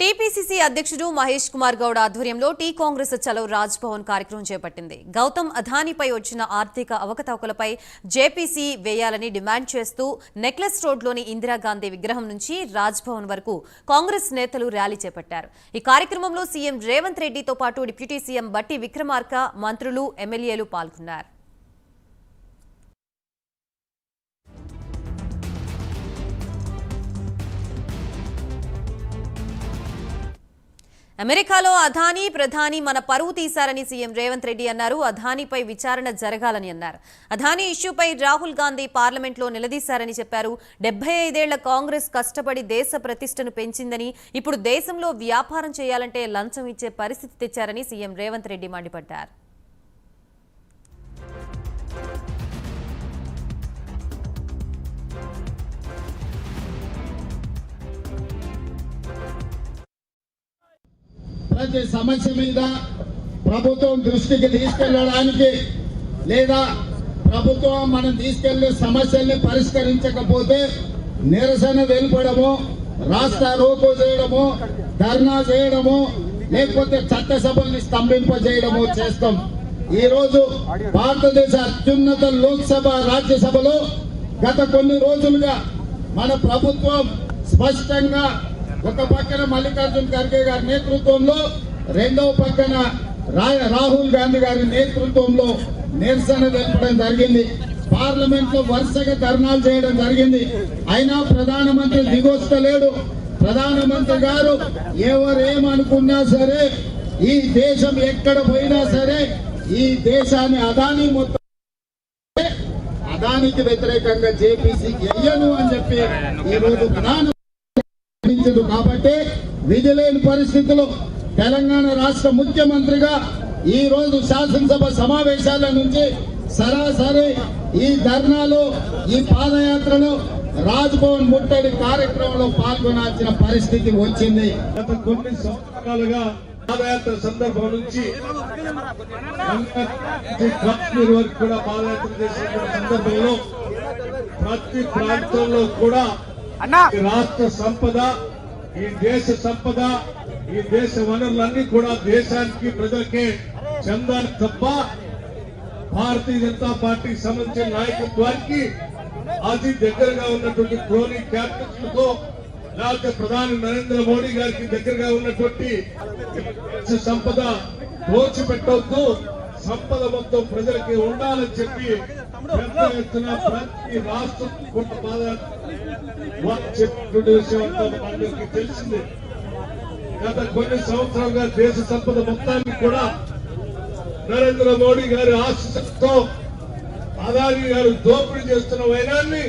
TPCC అధ్యక్షుడు మహేష్ కుమార్ గౌడ్ ఆధ్వర్యంలో tea Congress చలో రాజ్ భవన్ కార్యక్రమం చేపట్టింది. గౌతమ్ అదానీపై వచ్చిన ఆర్థిక అవకతవకలపై జేపీసీ వేయాలని డిమాండ్ చేస్తూ నెక్లెస్ రోడ్లోని ఇందిరాగాంధీ విగ్రహం నుంచి రాజ్ భవన్ వరకు కాంగ్రెస్ నేతలు ర్యాలీ చేపట్టారు. ఈ కార్యక్రమంలో సీఎం రేవంత్ రెడ్డితో పాటు డిప్యూటీ సీఎం బట్టి విక్రమార్క, మంత్రులు, ఎమ్మెల్యేలు పాల్గొన్నారు. అమెరికాలో అదానీ ప్రధాని మన పరువు తీశారని సీఎం రేవంత్ రెడ్డి అన్నారు. అదానీపై విచారణ జరగాలని అన్నారు. అదానీ ఇష్యూపై రాహుల్ గాంధీ పార్లమెంట్లో నిలదీశారని చెప్పారు. 75 ఏళ్ల కాంగ్రెస్ కష్టపడి దేశ ప్రతిష్టను పెంచిందని, ఇప్పుడు దేశంలో వ్యాపారం చేయాలంటే లంచం ఇచ్చే పరిస్థితి తెచ్చారని సీఎం రేవంత్ రెడ్డి మండిపడ్డారు. ప్రతి సమస్య మీద ప్రభుత్వం దృష్టికి తీసుకెళ్లడానికి లేదా ప్రభుత్వం మనం తీసుకెళ్లే సమస్యల్ని పరిష్కరించకపోతే నిరసన తెలుపడము, రాష్ట్ర రోకో చేయడము, ధర్నా చేయడము, లేకపోతే చట్టసభల్ని స్తంభింపజేయడము చేస్తాం. ఈ రోజు భారతదేశ అత్యున్నత లోక్సభ, రాజ్యసభలో గత కొన్ని రోజులుగా మన ప్రభుత్వం స్పష్టంగా ఒక పక్కన మల్లికార్జున ఖర్గే గారి నేతృత్వంలో, రెండవ పక్కన రాహుల్ గాంధీ గారి నేతృత్వంలో నిరసన తెలపడం జరిగింది. పార్లమెంట్ లో వరుసగా ధర్నాలు చేయడం జరిగింది. అయినా ప్రధానమంత్రి దిగొస్తలేడు. ప్రధానమంత్రి గారు ఎవరేమనుకున్నా సరే, ఈ దేశం ఎక్కడ పోయినా సరే, ఈ దేశాన్ని అదానీ మొత్తం అదానికి వ్యతిరేకంగా జేపీసీకి వెయ్యను అని చెప్పి ఈ రోజు కాబట్టి విధి లేని పరిస్థితుల్లో తెలంగాణ రాష్ట్ర ముఖ్యమంత్రిగా ఈ రోజు శాసనసభ సమావేశాల నుంచి సరాసరి ఈ ధర్నాలో, ఈ పాదయాత్రలో, రాజ్ భవన్ ముట్టడి కార్యక్రమంలో పాల్గొనాల్సిన పరిస్థితి వచ్చింది. గత కొన్ని సంవత్సరాలుగా పాదయాత్ర సందర్భం నుంచి కాశ్మీర్ వరకు కూడా పాదయాత్ర చేసిన సందర్భంలో ప్రతి ప్రాంతంలో కూడా రాష్ట్ర సంపద, ఈ దేశ సంపద, ఈ దేశ వనరులన్నీ కూడా దేశానికి, ప్రజలకే చెందాలి తప్ప భారతీయ జనతా పార్టీకి సంబంధించిన నాయకత్వానికి అతి దగ్గరగా ఉన్నటువంటి క్రోనీ క్యాపిటల్స్ తో, లేకపోతే ప్రధాని నరేంద్ర మోడీ గారికి దగ్గరగా ఉన్నటువంటి దేశ సంపద దోచిపెట్టవద్దు, సంపద మొత్తం ప్రజలకి ఉండాలని చెప్పి పెద్ద ఎత్తున ప్రతి రాష్ట్రం చెప్పినటువంటి విషయం అంతా అందరికీ తెలిసింది. గత కొన్ని సంవత్సరాలుగా దేశ సంపద మొత్తాన్ని కూడా నరేంద్ర మోడీ గారి ఆశీస్సులతో అదానీ గారు దోపిడీ చేస్తున్న వైనాన్ని